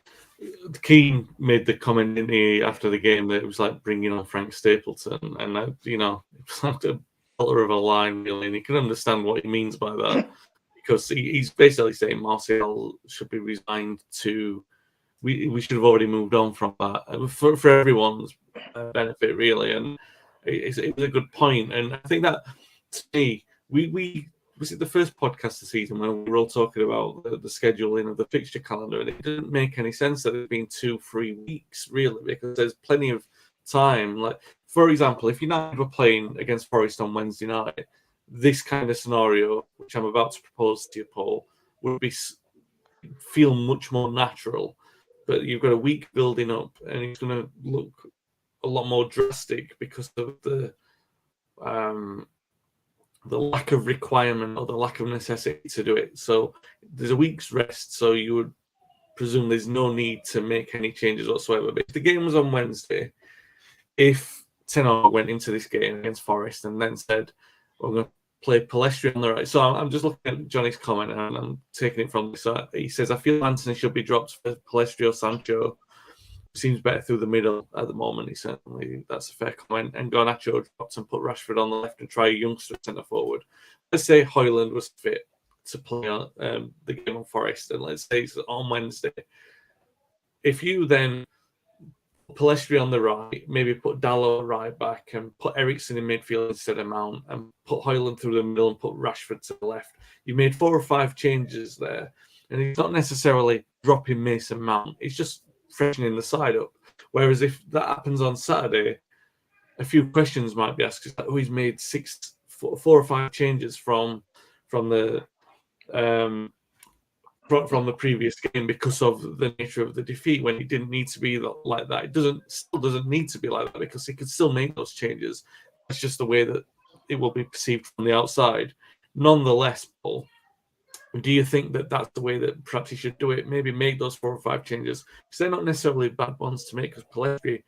Keane made the comment after the game that it was like bringing on Frank Stapleton, and it was like a color of a line, really, and you can understand what he means by that, because he's basically saying Martial should be resigned to. We should have already moved on from that for everyone's benefit, really, and it was a good point. And I think that, to me, we was it the first podcast this season when we were all talking about the scheduling of the fixture calendar, and it didn't make any sense that it's been 2-3 weeks, really, because there's plenty of time. Like, for example, if United were playing against Forest on Wednesday night, this kind of scenario, which I'm about to propose to you, Paul, would feel much more natural. But you've got a week building up, and it's going to look a lot more drastic because of the lack of requirement or the lack of necessity to do it. So there's a week's rest, so you would presume there's no need to make any changes whatsoever. But if the game was on Wednesday, if Ten Hag went into this game against Forest and then said, we're going to play Palestri on the right. So I'm just looking at Johnny's comment and I'm taking it from this. So he says, I feel Anthony should be dropped for Palestri or Sancho. Seems better through the middle at the moment. He certainly, that's a fair comment. And Garnacho dropped and put Rashford on the left and try a youngster centre forward. Let's say Højlund was fit to play on the game on Forest, and let's say it's on Wednesday. If you then put Palestri on the right, maybe put Dalot right back and put Eriksen in midfield instead of Mount and put Højlund through the middle and put Rashford to the left, you made 4 or 5 changes there. And it's not necessarily dropping Mason Mount. It's just freshening the side up. Whereas if that happens on Saturday, a few questions might be asked. Like, he's made 4 or 5 changes from the previous game because of the nature of the defeat, when it didn't need to be like that. It still doesn't need to be like that because he could still make those changes. That's just the way that it will be perceived from the outside. Nonetheless, Paul, do you think that that's the way that perhaps he should do it? Maybe make those 4 or 5 changes because they're not necessarily bad ones to make, because Palestri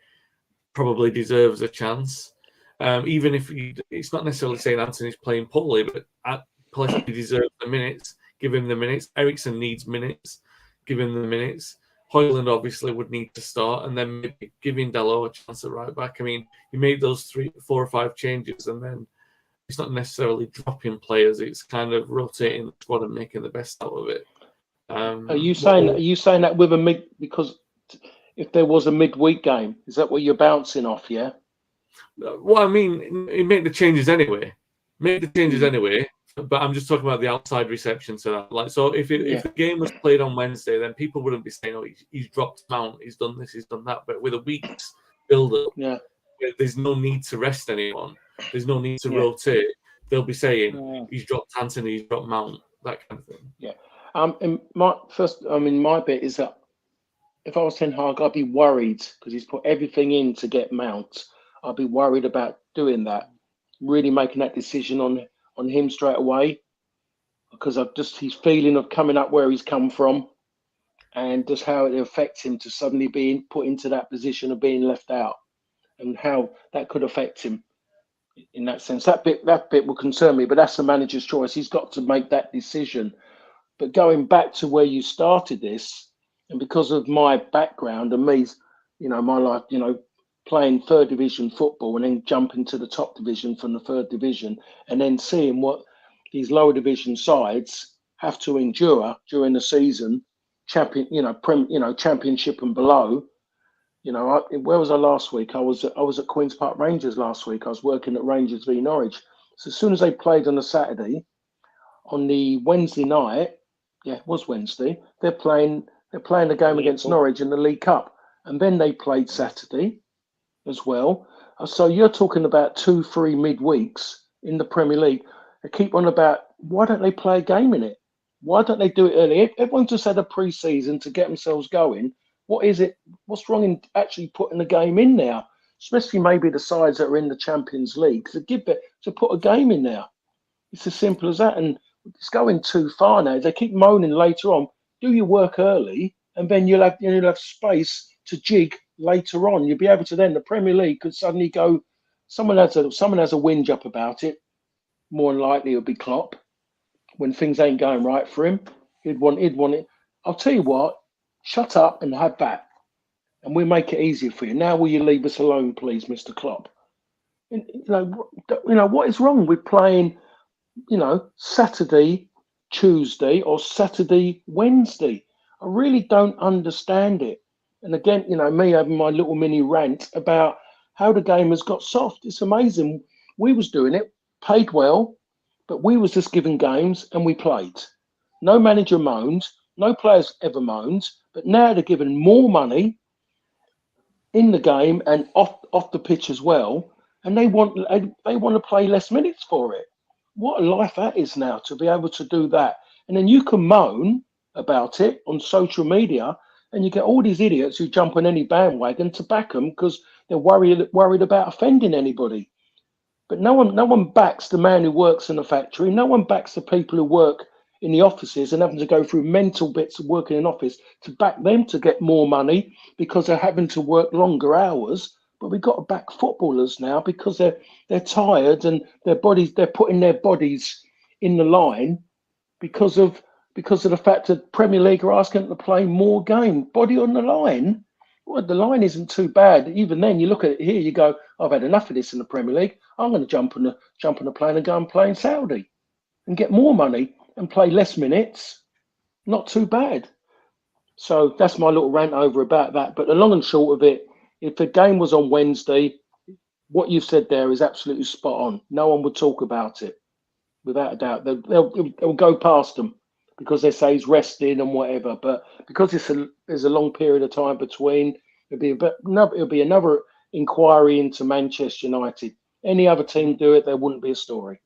probably deserves a chance. Even if it's not necessarily saying Anthony's playing poorly, but Palestri deserves the minutes. Give him the minutes. Eriksen needs minutes. Give him the minutes. Højlund obviously would need to start, and then maybe giving Dalot a chance at right back. I mean, you made those 3, 4 or 5 changes, and then it's not necessarily dropping players. It's kind of rotating the squad and making the best out of it. Are you saying that with a mid, because if there was a midweek game, is that what you're bouncing off? Yeah. Well, I mean, you make the changes anyway. But I'm just talking about the outside reception to that. Like, so if the game was played on Wednesday, then people wouldn't be saying, "Oh, he's dropped Mount, he's done this, he's done that." But with a week's build-up, there's no need to rest anyone. There's no need to rotate. They'll be saying he's dropped Anthony, he's dropped Mount, that kind of thing. Yeah. And my bit is that if I was Ten Hag, I'd be worried because he's put everything in to get Mount. I'd be worried about doing that, really making that decision on him straight away, because of just his feeling of coming up where he's come from and just how it affects him to suddenly being put into that position of being left out, and how that could affect him in that sense. That bit will concern me, but that's the manager's choice. He's got to make that decision. But going back to where you started this, and because of my background and me, my life, playing 3rd division football and then jumping to the top division from the 3rd division, and then seeing what these lower division sides have to endure during the season, championship and below. Where was I last week? I was at Queen's Park Rangers last week. I was working at Rangers v Norwich. So as soon as they played on the Saturday, on the Wednesday night, it was Wednesday, they're playing the game against Norwich in the League Cup, and then they played Saturday as well. So you're talking about 2-3 midweeks in the Premier League. They keep on about, why don't they play a game in it? Why don't they do it early? Everyone just had a pre-season to get themselves going. What is it? What's wrong in actually putting the game in now? Especially maybe the sides that are in the Champions League, to put a game in there. It's as simple as that. And it's going too far now. They keep moaning later on. Do your work early, and then you'll have space to jig later on. You'll be able to then. The Premier League could suddenly go. Someone has a whinge up about it. More than likely, it'll be Klopp when things ain't going right for him. He'd want it. I'll tell you what. Shut up and have that, and we'll make it easier for you. Now, will you leave us alone, please, Mr. Klopp? What is wrong with playing? Saturday, Tuesday, or Saturday, Wednesday. I really don't understand it. And again, me having my little mini rant about how the game has got soft. It's amazing. We was doing it, paid well, but we was just given games and we played. No manager moaned, no players ever moaned, but now they're given more money. in the game and off the pitch as well, and they want to play less minutes for it. What a life that is now to be able to do that, and then you can moan about it on social media, and you get all these idiots who jump on any bandwagon to back them because they're worried about offending anybody. But no one backs the man who works in the factory. No one backs the people who work in the offices and having to go through mental bits of working in an office to back them to get more money because they're having to work longer hours. But we've got to back footballers now because they're tired and they're putting their bodies in the line because of the fact that Premier League are asking them to play more game. Body on the line. Well, the line isn't too bad. Even then, you look at it here, you go, I've had enough of this in the Premier League. I'm going to jump on the plane and go and play in Saudi and get more money and play less minutes. Not too bad. So that's my little rant over about that. But the long and short of it, if the game was on Wednesday, what you've said there is absolutely spot on. No one would talk about it, without a doubt. They'll go past them because they say he's resting and whatever. But because there's a long period of time between, it'll be another inquiry into Manchester United. Any other team do it, there wouldn't be a story.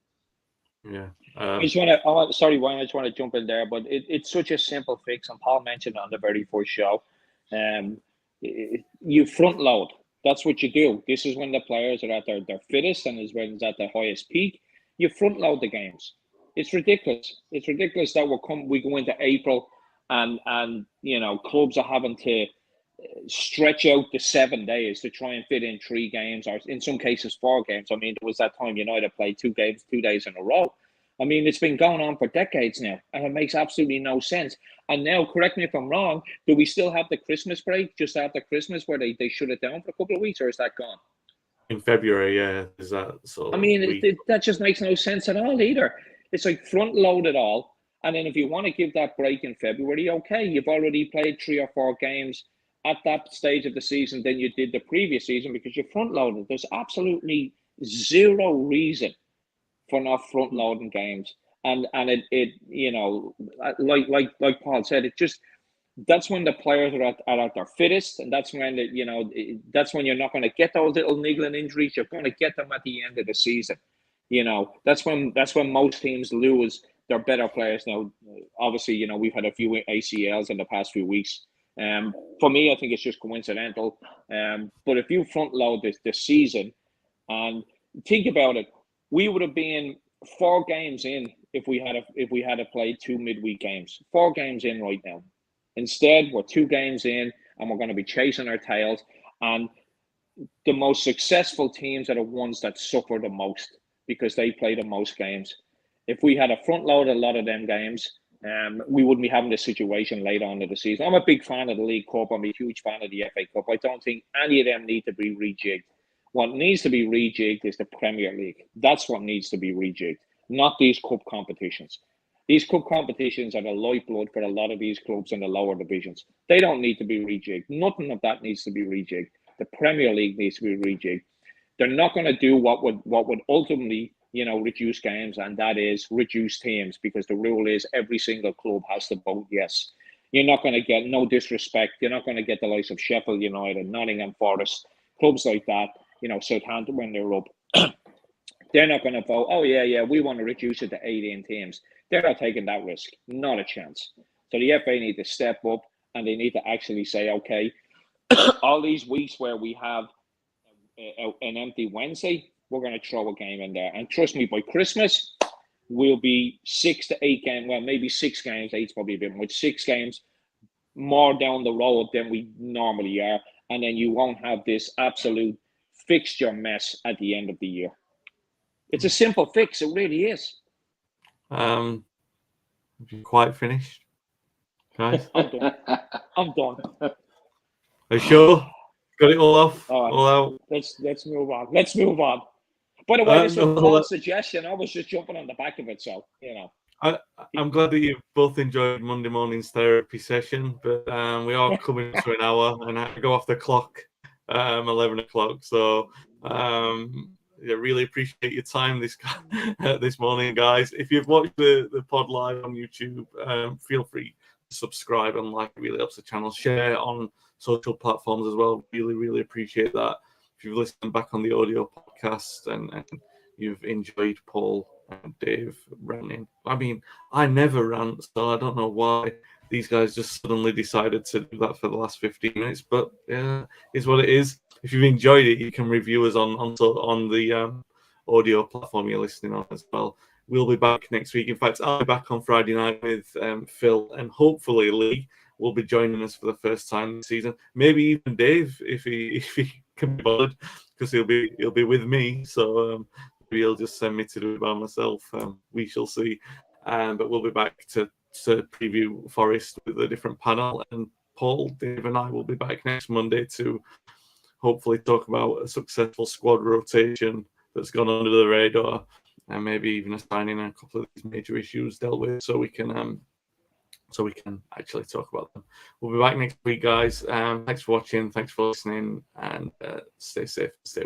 Yeah. Sorry, Wayne, I just want to jump in there, but it's such a simple fix, and Paul mentioned it on the very first show. You front load. That's what you do. This is when the players are at their fittest and is when it's at their highest peak. You front load the games. It's ridiculous. It's ridiculous that we go into April and clubs are having to stretch out the 7 days to try and fit in 3 games, or in some cases 4 games. I mean, there was that time United played 2 games 2 days in a row. I mean, it's been going on for decades now, and it makes absolutely no sense. And now, correct me if I'm wrong, do we still have the Christmas break just after Christmas where they shut it down for a couple of weeks, or is that gone? In February, yeah. Is that so? I mean, that just makes no sense at all either. It's like front load it all. And then if you want to give that break in February, okay, you've already played 3 or 4 games at that stage of the season than you did the previous season because you front loaded. There's absolutely zero reason for not front loading games. And it like Paul said, it just, that's when the players are at their fittest, and that's when that's when you're not going to get those little niggling injuries. You're going to get them at the end of the season. That's when most teams lose their better players. Now, obviously, we've had a few ACLs in the past few weeks. For me, I think it's just coincidental. But if you front load this season, and think about it, we would have been 4 games in if we had played 2 midweek games. 4 games in right now. Instead, we're 2 games in, and we're going to be chasing our tails. And the most successful teams are the ones that suffer the most because they play the most games. If we had a front load a lot of them games, we wouldn't be having this situation later on in the season. I'm a big fan of the League Cup. I'm a huge fan of the FA Cup. I don't think any of them need to be rejigged. What needs to be rejigged is the Premier League. That's what needs to be rejigged, not these cup competitions. These cup competitions are the lifeblood for a lot of these clubs in the lower divisions. They don't need to be rejigged. Nothing of that needs to be rejigged. The Premier League needs to be rejigged. They're not going to do what would ultimately, reduce games, and that is reduce teams, because the rule is every single club has to vote yes. You're not going to get, no disrespect, you're not going to get the likes of Sheffield United, Nottingham Forest, clubs like that, Southampton when they're up. They're not going to vote, oh, yeah, we want to reduce it to 18 teams. They're not taking that risk. Not a chance. So the FA need to step up, and they need to actually say, okay, all these weeks where we have an empty Wednesday, we're going to throw a game in there. And trust me, by Christmas, we'll be 6 to 8 games, well, maybe 6 games, 8's probably a bit much, 6 games more down the road than we normally are. And then you won't have this absolute fixture mess at the end of the year. It's a simple fix. It really is. Have you quite finished, guys? I'm done. Are you sure? Got it all off? All right. All out? Let's move on. Let's move on. By the way, this was Paul's suggestion. I was just jumping on the back of it, so I'm glad that you both enjoyed Monday morning's therapy session, but we are coming to an hour, and I go off the clock 11 o'clock. So really appreciate your time this morning, guys. If you've watched the pod live on YouTube, feel free to subscribe and like. It really helps the channel. Share on social platforms as well. Really, really appreciate that. If you've listened back on the audio podcast and you've enjoyed Paul and Dave ranting. I mean, I never rant, so I don't know why these guys just suddenly decided to do that for the last 15 minutes. But yeah, it's what it is. If you've enjoyed it, you can review us on the audio platform you're listening on as well. We'll be back next week. In fact, I'll be back on Friday night with Phil, and hopefully Lee will be joining us for the first time this season. Maybe even Dave, if he can be bothered, because he'll be with me. So maybe he'll just send me to do it by myself. We shall see. But we'll be back to preview Forest with a different panel, and Paul, Dave, and I will be back next Monday to hopefully talk about a successful squad rotation that's gone under the radar, and maybe even assigning a couple of these major issues dealt with, so we can actually talk about them. We'll be back next week, guys. Thanks for watching. Thanks for listening, and stay safe. Stay well.